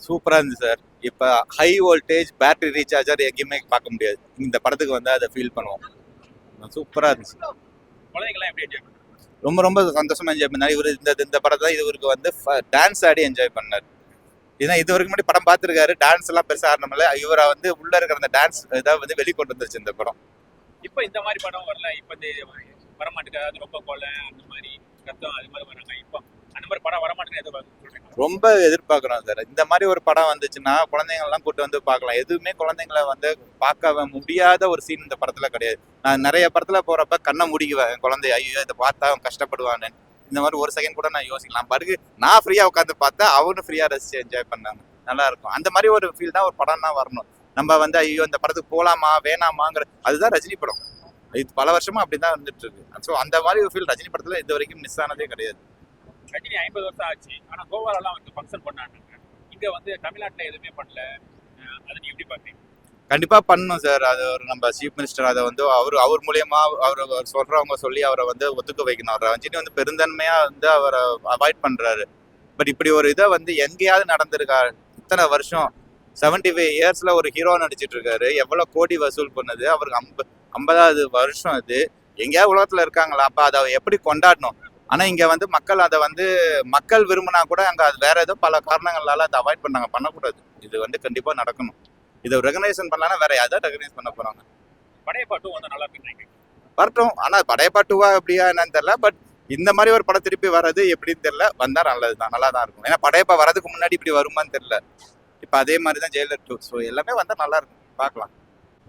சூப்பரா இருந்துச்சு சார். இப்ப ஹை வோல்டேஜ் பேட்டரி ரீசார்ஜர் எங்கேயுமே பார்க்க முடியாது. இந்த படத்துக்கு வந்து அதை ஃபீல் பண்ணுவோம். சூப்பரா இருந்துச்சு. குழந்தைங்களாம் எப்படி என்ஜாய் பண்ணுறாங்க? ரொம்ப ரொம்ப சந்தோஷமா என்ஜாய் பண்ணாரு. இவரு இந்த படத்தை இவருக்கு வந்து டான்ஸ் ஆடி என்ஜாய் பண்ணாரு. ஏன்னா இது வரைக்கும் முன்னாடி படம் பார்த்துருக்காரு. டான்ஸ் எல்லாம் பெருசா ஆடணும்ல. இவரை வந்து உள்ள இருக்கிற அந்த டான்ஸ் இதை வந்து வெளிக்கொண்டு வந்துருச்சு இந்த படம். இப்போ இந்த மாதிரி படம் வரல. இப்போ இந்த வரமாட்டுக்கு, அதாவது ரொம்ப கொலை அந்த மாதிரி ரத்தம் அது மாதிரி வராங்க. இப்போ அந்த மாதிரி படம் வரமாட்டேன்னு எதிர்பார்க்க சொல்றீங்க? ரொம்ப எதிர்பார்க்கிறோம் சார். இந்த மாதிரி ஒரு படம் வந்துச்சுன்னா குழந்தைங்கள்லாம் கூட்டு வந்து பார்க்கலாம். எதுவுமே குழந்தைங்களை வந்து பார்க்க முடியாத ஒரு சீன் இந்த படத்துல கிடையாது. நான் நிறைய படத்துல போறப்ப கண்ணை முடிக்குவேன் குழந்தை, ஐயோ இதை பார்த்தா அவன் கஷ்டப்படுவான்னு. இந்த மாதிரி ஒரு செகண்ட் கூட நான் யோசிக்கலாம். பருக்கு நான் ஃப்ரீயா உட்காந்து பார்த்தா அவனும் ஃப்ரீயா ரசிச்சு என்ஜாய் பண்ணாங்க. நல்லா இருக்கும். அந்த மாதிரி ஒரு ஃபீல் தான் ஒரு படம்னா வரணும். நம்ம வந்து ஐயோ இந்த படத்துக்கு போலாமா வேணாமாங்கிற அதுதான் ரஜினி படம். இது பல வருஷமா அப்படிதான் வந்துட்டு இருக்கு. ஸோ அந்த மாதிரி ஒரு ஃபீல் ரஜினி படத்துல இது வரைக்கும் மிஸ் ஆனதே கிடையாது. ரஜினி 50 வருஷம் ஆச்சு, ஆனா கோவாலெல்லாம் வந்து ஃபங்க்ஷன் பண்ணாங்க. இங்க வந்து தமிழ்நாட்டில் எதுவுமே பண்ணல. அதை நீங்க எப்படி பாக்குறீங்க? கண்டிப்பா பண்ணணும் சார். அது ஒரு நம்ம சீஃப் மினிஸ்டர் அதை வந்து அவர் மூலியமா அவர் சொல்றவங்க சொல்லி அவரை வந்து ஒத்துக்க வைக்கணும். அவர் ரஜினி வந்து பெருந்தன்மையா வந்து அவரை அவாய்ட் பண்றாரு. பட் இப்படி ஒரு இதை வந்து எங்கேயாவது நடந்திருக்கா? இத்தனை வருஷம் 75 இயர்ஸ்ல ஒரு ஹீரோ நடிச்சிட்டு இருக்காரு. எவ்வளவு கோடி வசூல் பண்ணுது அவருக்கு. 50வது வருஷம் இது. எங்கேயாவது உலகத்துல இருக்காங்களா? அப்ப அதை எப்படி கொண்டாடணும்? ஆனா இங்க வந்து மக்கள் அதை வந்து மக்கள் விரும்பினா கூட அங்க அது வேற ஏதோ பல காரணங்களால அதை அவாய்ட் பண்ணாங்க. பண்ணக்கூடாது. இது வந்து கண்டிப்பா நடக்கணும். இதை ரெகனைசேஷன் பண்ணலாம். வேற யாராவது ரெகனைஸ் பண்ண போறாங்க. படையப்பாட்டும் வந்து நல்லா இருக்குன்னு வரட்டும். ஆனா படையப்பாட்டுவா அப்படியா என்னன்னு தெரியல. பட் இந்த மாதிரி ஒரு படம் திருப்பி வர்றது எப்படின்னு தெரியல. வந்தா நல்லதுதான், நல்லா தான் இருக்கும். ஏன்னா படையப்பா வரதுக்கு முன்னாடி இப்படி வருமான்னு தெரியல. இப்ப அதே மாதிரி தான் ஜெயிலர் 2. ஸோ எல்லாமே வந்தா நல்லா இருக்கும். பார்க்கலாம்.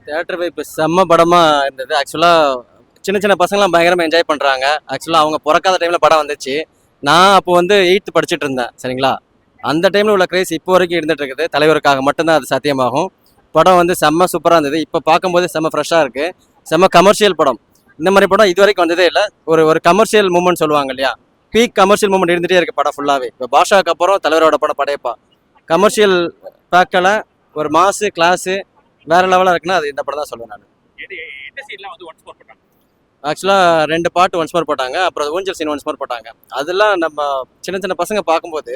தேட்டர் வைப்பு செம்ம படமாக இருந்தது. ஆக்சுவலாக சின்ன சின்ன பசங்களாம் பயங்கரமாக என்ஜாய் பண்ணுறாங்க. ஆக்சுவலாக அவங்க பிறக்காத டைமில் படம் வந்துச்சு. நான் அப்போ வந்து 8th படிச்சுட்டு இருந்தேன். சரிங்களா? அந்த டைமில் உள்ள கிரேஸ் இப்போ வரைக்கும் இருந்துட்டு இருக்குது. தலைவருக்காக மட்டும்தான் அது சாத்தியமாகும். படம் வந்து செம்ம சூப்பராக இருந்தது. இப்போ பார்க்கும்போது செம்ம ஃப்ரெஷ்ஷாக இருக்குது. செம்ம கமர்ஷியல் படம். இந்த மாதிரி படம் இது வரைக்கும் வந்ததே இல்லை. ஒரு கமர்ஷியல் மூமெண்ட் சொல்லுவாங்க இல்லையா? பீக் கமர்ஷியல் மூமெண்ட் இருந்துகிட்டே இருக்குது படம் ஃபுல்லாகவே. இப்போ பாஷாக்கு அப்புறம் தலைவரோட படம் படையப்பா. கமர்ஷியல் பேக்கில் ஒரு மாசு கிளாஸு வேற லெவலாக இருக்குன்னா அது இந்த படம் தான் சொல்லுவேன் நான். எந்த சீன்லாம் வந்து ஒன்ஸ் மோர் போட்டாங்க? ஆக்சுவலாக 2 பாட்டு ஒன்ஸ் மோர் போட்டாங்க. அப்புறம் ஊஞ்சல் சீன் ஒன்ஸ் மோர் போட்டாங்க. அதெல்லாம் நம்ம சின்ன சின்ன பசங்க பார்க்கும்போது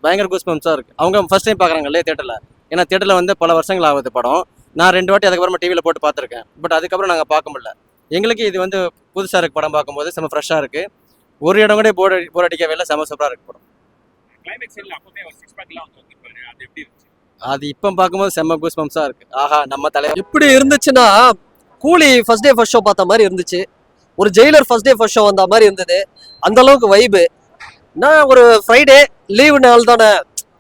பயங்கர கூஸ்பம்ஸாக இருக்குது. அவங்க ஃபர்ஸ்ட் டைம் பார்க்குறாங்க இல்லையா தேட்டரில்? ஏன்னா தேட்டரில் வந்து பல வருஷங்கள் ஆகுது படம். நான் 2 வாட்டி அதுக்கப்புறமா டிவியில் போட்டு பார்த்துருக்கேன். பட் அதுக்கப்புறம் நாங்கள் பார்க்க முடியல. எங்களுக்கு இது வந்து புதுசாக இருக்குது. படம் பார்க்கும்போது செம்ம ஃப்ரெஷ்ஷாக இருக்குது. ஒரு இடம் கூட போர் அடிக்கவே இல்லை. செம்ம சூப்பராக இருக்குது படம். கிளைமேக்ஸ் சீன்ல அப்பவே ஒரு 6 பேக்லாம் வந்து வந்துருப்பாரு. அது எப்படி இருந்துச்சு? அது இப்போ பார்க்கும்போது செம்ம கூஸ்பம்ஸாக இருக்குது. ஆஹா நம்ம தலைவர் எப்படி இருந்துச்சுன்னா, கூலி ஃபர்ஸ்ட் டே ஃபர்ஸ்ட் ஷோ பார்த்த மாதிரி இருந்துச்சு. ஒரு Jailer first day first show வந்த மாதிரி இருந்தது. அந்த அளவுக்கு வைபு. நான் ஒரு ஃப்ரைடே லீவு நாள் தானே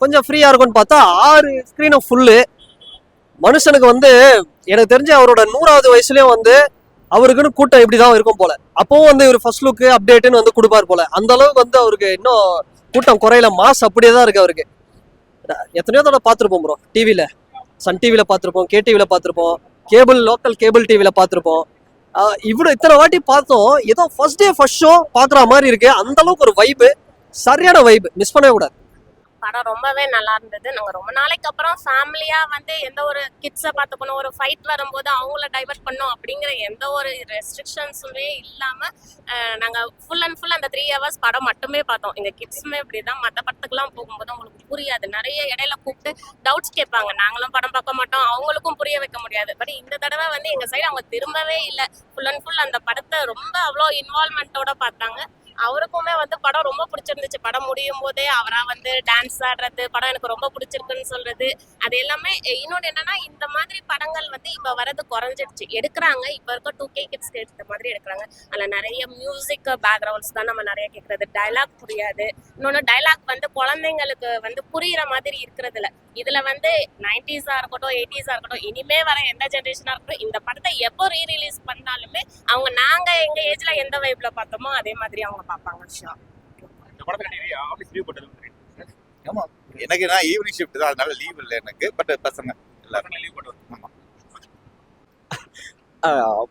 கொஞ்சம் ஃப்ரீயா இருக்கும்னு பார்த்தா 6 ஸ்க்ரீனும் ஃபுல்லு. மனுஷனுக்கு வந்து எனக்கு தெரிஞ்சு அவரோட 100வது வயசுலயும் வந்து அவருக்குன்னு கூட்டம் இப்படிதான் இருக்கும் போல. அப்பவும் வந்து இவர் ஃபர்ஸ்ட் லுக்கு அப்டேட்டுன்னு வந்து கொடுப்பார் போல. அந்த அளவுக்கு வந்து அவருக்கு இன்னும் கூட்டம் குறையில. மாஸ் அப்படியே தான் இருக்கு அவருக்கு. எத்தனையோ தடவை பார்த்துருப்போம் ப்ரோ. டிவியில சன் டிவியில பார்த்துருப்போம், கேடிவில பார்த்துருப்போம், லோக்கல் கேபிள் டிவியில பார்த்துருப்போம். இவ்வளோ இத்தனை வாட்டி பார்த்தோம். ஏதோ ஃபர்ஸ்ட் டே ஃபர்ஸ்ட் ஷோ பார்க்குற மாதிரி இருக்கு. அந்த அளவுக்கு ஒரு வைப்பு, சரியான வைப்பு, மிஸ் பண்ணவே கூடாது. படம் ரொம்பவே நல்லா இருந்தது. நாங்கள் ரொம்ப நாளைக்கு அப்புறம் ஃபேமிலியாக வந்து எந்த ஒரு கிட்ஸை பார்த்துக்கணும், ஒரு ஃபைட் வரும்போது அவங்கள டைவர்ட் பண்ணணும் அப்படிங்கிற எந்த ஒரு ரெஸ்ட்ரிக்ஷன்ஸுமே இல்லாமல் நாங்கள் ஃபுல் அண்ட் ஃபுல் அந்த 3 hours படம் மட்டுமே பார்த்தோம். எங்கள் கிட்ஸுமே இப்படி தான். மற்ற படத்துக்குலாம் போகும்போது அவங்களுக்கு புரியாது. நிறைய இடையில கூப்பிட்டு டவுட்ஸ் கேட்பாங்க. நாங்களும் படம் பார்க்க மாட்டோம், அவங்களுக்கும் புரிய வைக்க முடியாது. பட் இந்த தடவை வந்து எங்கள் சைடு அவங்க திரும்பவே இல்லை. ஃபுல் அண்ட் ஃபுல் அந்த படத்தை ரொம்ப அவ்வளோ இன்வால்மெண்ட்டோட பார்த்தாங்க. அவருக்குமே வந்து படம் ரொம்ப பிடிச்சிருந்துச்சு. படம் முடியும் போதே அவரா வந்து டான்ஸ் ஆடுறது, படம் எனக்கு ரொம்ப பிடிச்சிருக்குன்னு சொல்றது, அது எல்லாமே. இன்னொன்று என்னன்னா, இந்த மாதிரி படங்கள் வந்து இப்போ வரது குறைஞ்சிடுச்சு. எடுக்கிறாங்க, இப்போ இருக்க 2K கிட்ஸ்க்கு எடுத்த மாதிரி எடுக்கிறாங்க. அதில் நிறைய மியூசிக் பேக்ரவுண்ட்ஸ் தான் நம்ம நிறைய கேட்கறது. டைலாக் புரியாது. இன்னொன்று டைலாக் வந்து குழந்தைங்களுக்கு வந்து புரியுற மாதிரி இருக்கிறது இல்லை. இதுல வந்து 90s இருக்கட்டும், 80s இருக்கட்டும், இனிமே வர எந்த ஜென்ரேஷனா இருக்கட்டும், இந்த படத்தை எப்போ ரீரிலீஸ் பண்ணாலுமே அவங்க நாங்க எங்க ஏஜ்ல எந்த வைப்ல பார்த்தோமோ அதே மாதிரி அவங்க பார்ப்பாங்க. இந்த படத்துல நீங்க ஆபீஸ் லீவ் போட்டது ஆமா. எனக்கு நான் ஈவினிங் ஷிஃப்ட் தான், அதனால லீவ் இல்லை எனக்கு. பட் பசங்க எல்லாரும் லீவ் போட்டு ஆமா.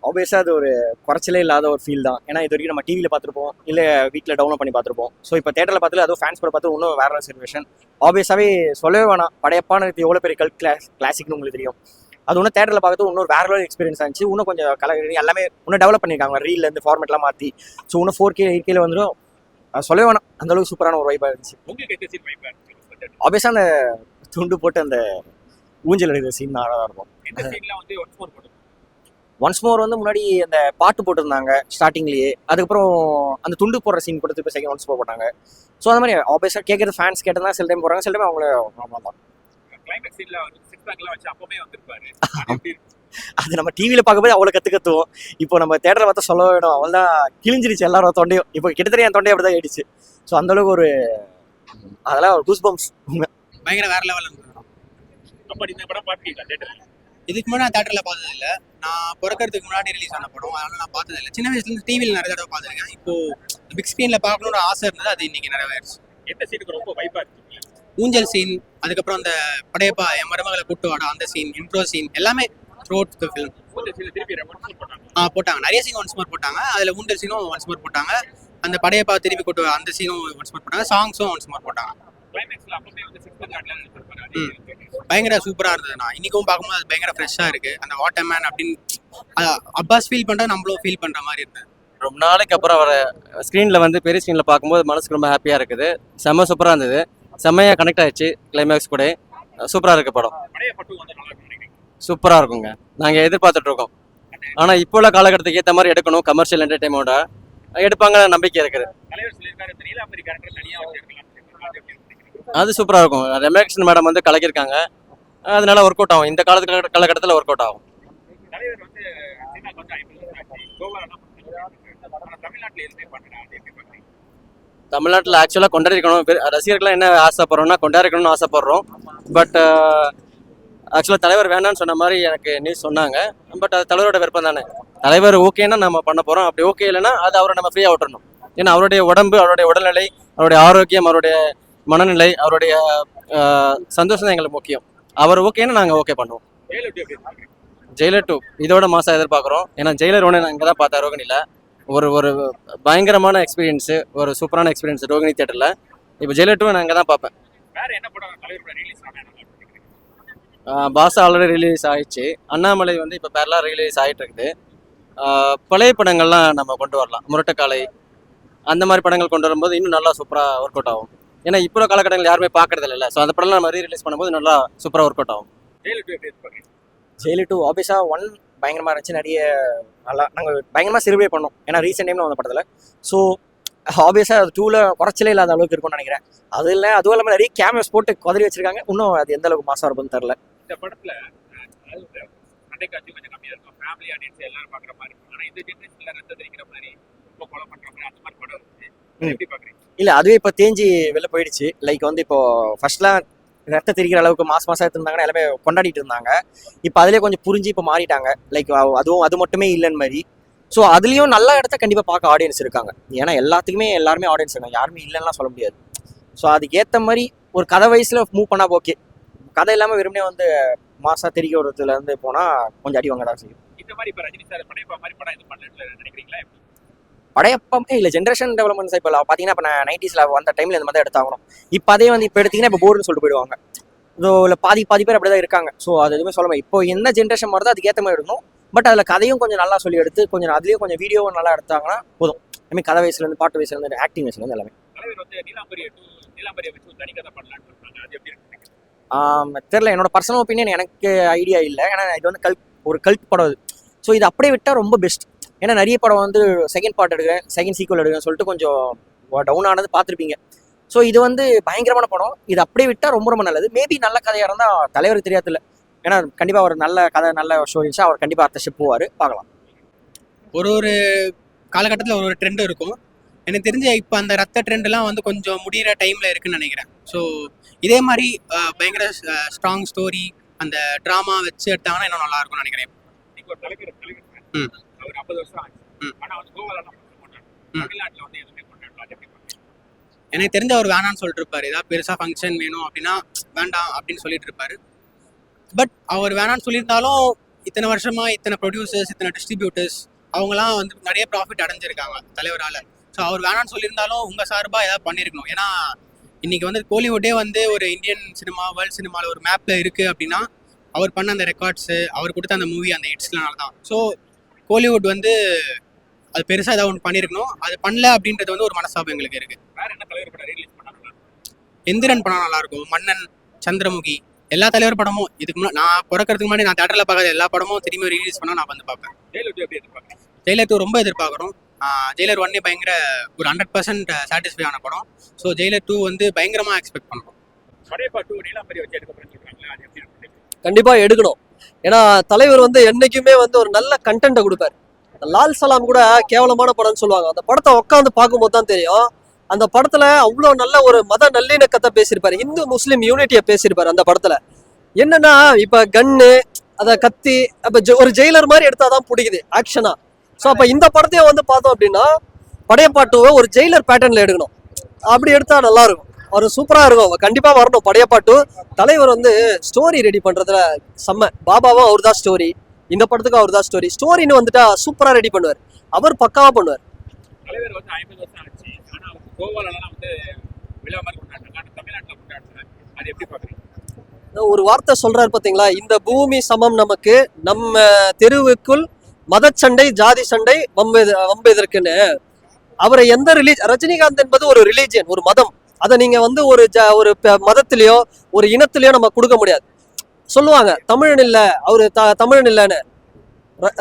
ஆப்வியஸாக அது ஒரு குறைச்சலே இல்லாத ஒரு ஃபீல் தான். ஏன்னா இது வரைக்கும் நம்ம டிவியில் பார்த்துருப்போம், இல்லை வீட்டில் டவுன்லோட் பண்ணி பார்த்துருப்போம். ஸோ இப்போ தேட்டரில் பார்த்து அதுவும் ஃபேன்ஸ் கூட பார்த்து இன்னும் வேற சிச்சுவேஷன். ஆப்வியஸாகவே சொல்லவே வேணாம். படையப்பான எவ்வளோ பெரிய கிளாசிக்னு உங்களுக்கு தெரியும். அது இன்னும் தேட்டரில் பார்க்கறது இன்னொரு வேற லெவல் எக்ஸ்பீரியன்ஸ் ஆச்சு. இன்னும் கொஞ்சம் எல்லாமே இன்னும் டெவலப் பண்ணியிருக்காங்க. ரீல்லேருந்து ஃபார்மேட்லாம் மாற்றி. ஸோ இன்னும் 4K 8K வந்துடும். சொல்லவே வேணாம். அந்தளவுக்கு சூப்பரான ஒரு வைப்பாக இருந்துச்சு. உங்களுக்கு எந்த சீன் வைப்பா? ஆப்வியஸாக அந்த துண்டு போட்டு அந்த ஊஞ்சல் எடுக்கிற சீன் அழகாக இருக்கும். எந்த சீன்ல வந்து ஒன்ஸ் மோர் போட்டு ஒன்ஸ் மோர் வந்து முன்னாடி அந்த பாட்டு போட்டிருந்தாங்க ஸ்டார்டிங்லேயே, அதுக்கப்புறம் அந்த துண்டு போடுற சீன் கொடுத்து இப்போ செகண்ட் ஒன்ஸ் மோர் போட்டாங்க. ஸோ அந்த மாதிரி ஆப்வியஸாக கேட்குறது ஃபேன்ஸ் கேட்டதா சில டைம் போகிறாங்க, சில டைம் அவங்கள தான். கிளைமேக்ஸ் சீன்ல சிக்ஸ் பேக்லாம் வச்சு அப்பவே வந்திருப்பாரு. அது எப்படி இருக்கு? அது நம்ம டிவியில் பார்க்கும்போது அவ்வளோ கற்றுக்கத்துவோம். இப்போ நம்ம தேட்டரை பார்த்தா சொல்ல வேணும், அவள் தான் கிழிஞ்சிருச்சு எல்லாரும் தொண்டையும். இப்போ கிட்டத்தட்ட என் தொண்டையை அப்படி தான் ஆயிடுச்சு. ஸோ அந்தளவுக்கு ஒரு அதெல்லாம் ஒரு கூஸ் பம்ப்ஸ் பயங்கர வேற லெவல் இருந்தது. அப்படி இந்த படம் பார்த்துருக்கீங்களா தேட்டர்ல? இதுக்கு முன்னாடி நான் தேட்டரில் பார்த்தது இல்லை. நான் பிறக்கிறதுக்கு முன்னாடி ரிலீஸ் ஆன படம், அதனால நான் பார்த்தது இல்லை. சின்ன வயசுலேருந்து டிவியில் நிறைய தடவை பார்த்துருக்கேன். இப்போ பிக் ஸ்க்ரீனில் பார்க்கணுன்ற ஆசை இருந்தது, அது இன்னைக்கு நிறைவேறிச்சு. எந்த சீனுக்கு ரொம்ப வைப்பா இருக்கு? ஊஞ்சல் சீன், அதுக்கப்புறம் அந்த படையப்பா என் மருமகளை கூட்டு வாடா அந்த சீன், இன்ட்ரோ சீன் எல்லாமே த்ரூ அவுட் த ஃபிலிம் ஊஞ்சல் சீன்ல திருப்பி ஒன்ஸ் மோர் போட்டாங்க. போட்டாங்க. நிறைய சீன் ஒன்ஸ் மோர் போட்டாங்க. அதில் ஊஞ்சல் சீனும் ஒன்ஸ் மோர் போட்டாங்க. அந்த படையப்பா திருப்பி கூட்டு வா அந்த சீனும் ஒன்ஸ் மோர் போட்டாங்க. சாங்ஸும் ஒன்ஸ் மோர் போட்டாங்க. கிளைமேக்ஸ்ல அப்பவே வந்து சிக்ஸ் பேக் ஆட்ல இருப்பாரு. அது பயங்கர சூப்பராக இருந்தது. நான் இன்னைக்கும் பார்க்கும்போது அது பயங்கர ஃப்ரெஷ்ஷாக இருக்குது. அந்த வாட்டர் மேன் அப்படின்னு அப்பாஸ் ஃபீல் பண்ணுறது நம்மளும் ஃபீல் பண்ணுற மாதிரி இருந்தது. ரொம்ப நாளைக்கு அப்புறம் வர ஸ்க்ரீனில் வந்து பெரிய ஸ்க்ரீனில் பார்க்கும்போது மனசுக்கு ரொம்ப ஹாப்பியாக இருக்குது. செம்ம சூப்பராக இருந்தது, செம்மையாக கனெக்ட் ஆயிடுச்சு கிளைமேக்ஸ் கூட. சூப்பராக இருக்குது படம், பழைய பட்டு வந்து நல்லா இருக்கு நினைக்கிறேன். சூப்பராக இருக்குங்க. நாங்கள் எதிர்பார்த்துட்ருக்கோம். ஆனால் இப்போ உள்ள காலகட்டத்துக்கு ஏற்ற மாதிரி எடுக்கணும், கமர்ஷியல் என்டர்டைன்மெண்ட்டாக எடுப்பாங்க நம்பிக்கை இருக்குது. தலைவர் சொல்லியிருக்காரு இந்த நீலாம்பரி கேரக்டர் தனியா வச்சிருக்கலாம். அது எப்படி இருக்கு? அது சூப்பராக இருக்கும். ரமேஷன் மேடம் வந்து கலக்கியிருக்காங்க, அதனால ஒர்க் அவுட் ஆகும். இந்த காலகட்டத்தில் ஒர்க் அவுட் ஆகும். தலைவர் வந்து சீனாக்கு வந்து 50 வருஷம் ஆச்சு. கோவாலாம் ஆனா தமிழ்நாட்டுல எதுவுமே பண்ணல. அது எப்படி பண்றீங்க? தமிழ்நாட்டில் ஆக்சுவலாக கொண்டாடிக்கணும், ரசிகர்கள்லாம் என்ன ஆசைப்படுறோம்னா கொண்டாடிக்கணும்னு ஆசைப்படுறோம். பட் ஆக்சுவலாக தலைவர் வேணான்னு சொன்ன மாதிரி எனக்கு நியூஸ் சொன்னாங்க. பட் அது தலைவரோட விருப்பம் தானே. தலைவர் ஓகேன்னா நம்ம பண்ண போகிறோம், அப்படி ஓகே இல்லைன்னா அது அவரை நம்ம ஃப்ரீயாக விட்டுறணும். ஏன்னா அவருடைய உடம்பு, அவருடைய உடல்நிலை, அவருடைய ஆரோக்கியம், அவருடைய மனநிலை, அவருடைய சந்தோஷம் தான் எங்களுக்கு முக்கியம். அவர் ஓகேன்னா நாங்கள் ஓகே பண்ணுவோம். ஜெயலலிதா எப்படி இருக்கு? ஜெயிலர் 2 இதோட மாதம் எதிர்பார்க்குறோம். ஏன்னா ஜெயிலர் 1 நான் இங்கே தான் பார்த்தேன் ரோகிணியில். ஒரு பயங்கரமான எக்ஸ்பீரியன்ஸு, ஒரு சூப்பரான எக்ஸ்பீரியன்ஸ் ரோகிணி தேட்டரில். இப்போ ஜெயிலர் 2 நான் இங்கே தான் பார்ப்பேன். வேற என்ன படம் தலைவரோட ரிலீஸ் ஆனா நல்லா இருக்கு? பாஷா ஆல்ரெடி ரிலீஸ் ஆயிடுச்சு. அண்ணாமலை வந்து இப்போ பேரலாக ரிலீஸ் ஆகிட்டு இருக்குது. பழைய படங்கள்லாம் நம்ம கொண்டு வரலாம், முரட்டுக்காலை அந்த மாதிரி படங்கள் கொண்டு வரும்போது இன்னும் நல்லா சூப்பராக ஒர்க் அவுட் ஆகும். ஏன்னா இப்போ காலகட்டங்கள் யாருமே பார்க்கறது இல்லை. ஸோ அந்த படம்லாம் நம்ம ரிலீஸ் பண்ணும்போது நல்லா சூப்பராக ஒர்க் அவுட் ஆகும். ஜெயலலிதா எப்படி இருக்கு? ஜெயிலு 2 ஆப்வியஸாக 1 பயங்கரமாக இருந்துச்சு. நிறைய நல்லா நாங்கள் பயங்கரமாக செலிப்ரேட் பண்ணோம், ஏன்னா ரீசெண்ட் டைமில் வந்த படத்தில். ஸோ ஆப்வியஸாக அது 2ல் குறைச்சலே இல்லாத அளவுக்கு இருக்கும்னு நினைக்கிறேன். அது இல்லை, அதுவும் இல்லாமல் நிறைய கேமராஸ் போட்டு குதறி வச்சிருக்காங்க. இன்னும் அது எந்த அளவுக்கு மாசாக இருக்கும்னு தெரில. இந்த படத்துல அதாவது சண்டை காட்சி கொஞ்சம் கம்மியா இருக்கும், ஃபேமிலி ஆடியன்ஸ் எல்லாரும் பாக்குற மாதிரி இருக்கும். ஆனா இந்த ஜெனரேஷன்ல ரத்த தெரிக்கிற மாதிரி, ரொம்ப கொலை பண்ற மாதிரி அந்த மாதிரி படம் இருக்கு. எப்படி பாக்குறீங்க? இல்லை, அதுவே இப்போ தேஞ்சி வெளில போயிடுச்சு. லைக் வந்து இப்போ ஃபர்ஸ்ட்லாம் ரத்த தெரிக்கிற அளவுக்கு மாசம் எடுத்திருந்தாங்கன்னா எல்லாமே கொண்டாடிட்டு இருந்தாங்க. இப்போ அதிலே கொஞ்சம் புரிஞ்சு இப்போ மாறிட்டாங்க. லைக் அது மட்டுமே இல்லைன்னு மாதிரி. ஸோ அதுலேயும் நல்ல இடத்த கண்டிப்பாக பார்க்க ஆடியன்ஸ் இருக்காங்க. ஏன்னா எல்லாத்துக்குமே எல்லாருமே ஆடியன்ஸ் இருக்காங்க, யாருமே இல்லைன்னா சொல்ல முடியாது. ஸோ அதுக்கு ஏற்ற மாதிரி ஒரு கதை வயசில் மூவ் பண்ணால் ஓகே. கதை இல்லாமல் வெறுமனே வந்து மாசா தெரிக்க விடுறதுலேருந்து போனால் கொஞ்சம் அடி வாங்க தான் செய்யும். இந்த மாதிரி இப்ப ரஜினி சார் படையப்பா மாதிரி படம் இது பண்ணல நினைக்கிறீங்களா? படையப்பமே இல்லை, ஜென்ரேஷன் டெவலப்மெண்ட்ஸ். இப்போ பார்த்தீங்கன்னா இப்போ நான் 90s வந்த டைமில் இந்த மாதிரி தான் எடுத்தாகணும். இப்போ அதே வந்து இப்போ எடுத்தீங்கன்னா இப்போ போர்டுன்னு சொல்லிட்டு போயிடுவாங்க. ஸோ இல்லை பாதி பேர் அப்படி தான் இருக்காங்க. ஸோ அது எதுவுமே சொல்ல முடியாது. இப்போ என்ன ஜென்ரேஷன் வருதோ அதுக்கு ஏற்ற மாதிரி எடுக்கணும். பட் அதில் கதையும் கொஞ்சம் நல்லா சொல்லி எடுத்து கொஞ்சம் அதுலேயும் கொஞ்சம் வீடியோவும் நல்லா எடுத்தாங்கன்னா போதும். ஐ கதை வயசுலேருந்து பாட்டு வயசுலேருந்து ஆக்டிங் வயசுலேருந்து எல்லாமே. தலைவர் வந்து நீலாம்பரியை வச்சு ஒரு தனிக்கதை பண்ணலான்னு சொல்றாங்க. அது எப்படி இருக்கு? தெரில, என்னோட பர்சனல் ஒப்பீனியன் எனக்கு ஐடியா இல்லை. ஏன்னா இது வந்து ஒரு கல்ட் படம் அது. ஸோ இது அப்படியே விட்டால் ரொம்ப பெஸ்ட். ஏன்னா நிறைய படம் வந்து செகண்ட் பார்ட் எடுக்கிறேன், செகண்ட் சீக்வல் எடுக்கிறேன் சொல்லிட்டு கொஞ்சம் டவுன் ஆனது பார்த்துருப்பீங்க. ஸோ இது வந்து பயங்கரமான படம். இது அப்படியே விட்டால் ரொம்ப ரொம்ப நல்லது. மேபி நல்ல கதையாக இருந்தால் தலைவருக்கு தெரியாதுல்ல. ஏன்னா கண்டிப்பாக ஒரு நல்ல கதை, நல்ல ஷோ இருந்துச்சா அவர் கண்டிப்பாக அடுத்த ஸ்டெப் போவார், பார்க்கலாம். ஒரு காலகட்டத்தில் ஒரு ட்ரெண்ட் இருக்கும். எனக்கு தெரிஞ்ச இப்போ அந்த ரத்த ட்ரெண்ட்லாம் வந்து கொஞ்சம் முடிகிற டைமில் இருக்குன்னு நினைக்கிறேன். ஸோ இதே மாதிரி பயங்கர ஸ்ட்ராங் ஸ்டோரி, அந்த ட்ராமா வச்சு எடுத்தாங்கன்னா இன்னும் நல்லா இருக்கும்னு நினைக்கிறேன். நீங்க ஒரு தலைவர் ம். அவர் 50 வருஷம் ஆச்சு. ஆனா வந்து கோவாலாம் கொண்டாடுறாங்க. தமிழ்நாட்டுல வந்து எதுவுமே கொண்டாடலாம். அது எப்படி பண்ணுறீங்க? எனக்கு தெரிஞ்ச அவர் வேணான்னு சொல்லிட்டு இருப்பாரு. ஏதாவது பெருசாக ஃபங்க்ஷன் வேணும் அப்படின்னா வேண்டாம் அப்படின்னு சொல்லிட்டு இருப்பாரு. பட் அவர் வேணான்னு சொல்லியிருந்தாலும் இத்தனை வருஷமா இத்தனை ப்ரொடியூசர்ஸ், இத்தனை டிஸ்ட்ரிபியூட்டர்ஸ் அவங்களாம் வந்து நிறைய ப்ராஃபிட் அடைஞ்சிருக்காங்க தலைவரால். ஸோ அவர் வேணான்னு சொல்லியிருந்தாலும் உங்கள் சார்பாக ஏதாவது பண்ணியிருக்கணும். ஏன்னா இன்னைக்கு வந்து கோலிவுட்டே வந்து ஒரு இந்தியன் சினிமா, வேர்ல்டு சினிமாவில் ஒரு மேப்பில் இருக்குது அப்படின்னா அவர் பண்ண அந்த ரெக்கார்ட்ஸு, அவர் கொடுத்த அந்த மூவி, அந்த ஹிட்ஸ்னால தான். ஸோ கோலிவுட் வந்து அது பெருசாக ஏதாவது ஒன்று பண்ணியிருக்கணும். அது பண்ணல அப்படின்றது வந்து ஒரு மனசாபம் எங்களுக்கு இருக்குது. வேற என்ன தலைவர் படம் ரிலீஸ் பண்ணாங்க? எந்திரன் படம் நல்லாயிருக்கும், மன்னன், சந்திரமுகி எல்லா தலைவர் படமும் இதுக்கு முன்னாடி நான் பிறக்கிறதுக்கு முன்னாடி நான் தேட்டரில் பார்க்காத எல்லா படமும் திரும்பி ரிலீஸ் பண்ணால் நான் வந்து பார்ப்பேன். ஜெயிலர் 2 எப்படி எதிர்பார்க்குறீங்க? ஜெயிலர் 2 ரொம்ப எதிர்பார்க்குறோம். ஜெயிலர் 1 பயங்கர ஒரு 100% சாட்டிஸ்ஃபை ஆன படம். ஸோ ஜெயிலர் 2 வந்து பயங்கரமாக எக்ஸ்பெக்ட் பண்ணுறோம். படையப்பா 2 நீலாம்பரி வச்சு எடுக்க போறேன்னு சொல்றாங்களா, அது எப்படி இருக்கு? கண்டிப்பா எடுக்கணும். ஏன்னா தலைவர் வந்து என்னைக்குமே வந்து ஒரு நல்ல கண்டென்ட்டை கொடுப்பாரு. லால் சலாம் கூட கேவலமான படம்னு சொல்லுவாங்க. அந்த படத்தை உட்காந்து பார்க்கும்போது தான் தெரியும் அந்த படத்துல அவ்வளோ நல்ல ஒரு மத நல்லிணக்கத்தை பேசியிருப்பாரு, இந்து முஸ்லீம் யூனிட்டியை பேசியிருப்பாரு அந்த படத்துல. என்னன்னா இப்ப கன்னு அத கத்தி அப்ப ஒரு ஜெயிலர் மாதிரி எடுத்தாதான் பிடிக்குது ஆக்ஷனா. ஸோ அப்ப இந்த படத்தையும் வந்து பார்த்தோம் அப்படின்னா படையப்பா 2 ஒரு ஜெயிலர் பேட்டர்ன்ல எடுக்கணும். அப்படி எடுத்தா நல்லா இருக்கும், ஒரு சூப்பரா இருக்கும். கண்டிப்பா வரணும் படையப்பா 2. தலைவர் வந்து ஸ்டோரி ரெடி பண்றதுல செம்ம. பாபாவும் அவர் தான் ஸ்டோரி, இந்த படத்துக்கும் அவர் தான் ஸ்டோரி. ஸ்டோரின்னு வந்துட்டா சூப்பரா ரெடி பண்ணுவார், அவர் பக்காவா பண்ணுவார். தலைவர் வந்து 50 வருஷம் ஆச்சு, ஆனா கோவாலெல்லாம் வந்து விழா மாதிரி கொண்டாடுறாங்க, ஆனா தமிழ்நாட்டில் கொண்டாடுறாங்க. அது எப்படி பார்க்குறீங்க? ஒரு வார்த்தை சொல்றாரு பாத்தீங்களா, இந்த பூமி சமம் நமக்கு, நம்ம தெருவுக்குள் மதச்சண்டை ஜாதி சண்டை வம்பு எதற்குன்னு. அவரை எந்த ரஜினிகாந்த் என்பது ஒரு ரிலீஜியன், ஒரு மதம். அதை நீங்க வந்து ஒரு மதத்திலயோ ஒரு இனத்திலயோ நம்ம கொடுக்க முடியாது. சொல்லுவாங்க தமிழன் இல்ல அவரு தமிழன் இல்லைன்னு.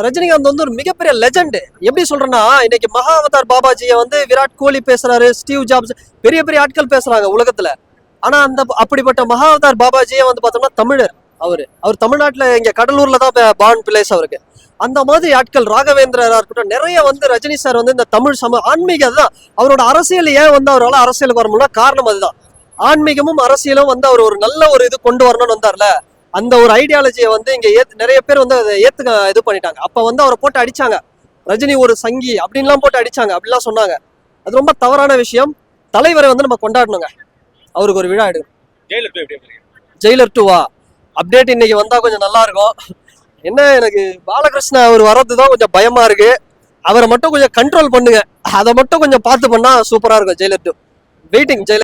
ரஜினிகாந்த் வந்து ஒரு மிகப்பெரிய லெஜண்ட். எப்படி சொல்றேன்னா இன்னைக்கு மகா அவதார் பாபாஜியை வந்து விராட் கோலி பேசுறாரு, ஸ்டீவ் ஜாப்ஸ், பெரிய பெரிய ஆட்கள் பேசுறாங்க உலகத்துல. ஆனா அப்படிப்பட்ட மகா அவதார் பாபாஜியே வந்து பார்த்தோம்னா தமிழர். அவர் தமிழ்நாட்டுல இங்க கடலூர்ல தான் பார்ன் பிளேஸ் அவருக்கு. அந்த மாதிரி ஆட்கள் ராகவேந்திரா இருக்கட்டும், நிறைய வந்து ரஜினி சார் வந்து இந்த தமிழ் ஆன்மீகம் அதுதான் அவரோட அரசியல். ஏன் வந்து அவரால் அரசியலுக்கு வரணும்னா காரணம் அதுதான். ஆன்மீகமும் அரசியலும் வந்து அவர் ஒரு நல்ல ஒரு இது கொண்டு வரணும்னு வந்தார்ல, அந்த ஒரு ஐடியாலஜியை வந்து இங்க நிறைய பேர் வந்து அதை இது பண்ணிட்டாங்க. அப்ப வந்து அவரை போட்டு அடிச்சாங்க, ரஜினி ஒரு சங்கி அப்படின்லாம் போட்டு அடிச்சாங்க, அப்படிலாம் சொன்னாங்க. அது ரொம்ப தவறான விஷயம். தலைவரை வந்து நம்ம கொண்டாடணுங்க, அவருக்கு ஒரு விழா எடுக்கணும். ஜெயிலர் 2 எப்படி பார்க்குறீங்க? ஜெயிலர் 2வா அப்டேட் இன்னைக்கு வந்தா கொஞ்சம் நல்லா இருக்கும். என்ன எனக்கு பாலகிருஷ்ணா அவர் வர்றதுதான் கொஞ்சம் பயமா இருக்கு. அவரை மட்டும் கொஞ்சம் கண்ட்ரோல் பண்ணுங்க, அதை மட்டும் கொஞ்சம் பார்த்து பண்ணா சூப்பரா இருக்கும். Jailer 2 waiting. ஜெயிலர்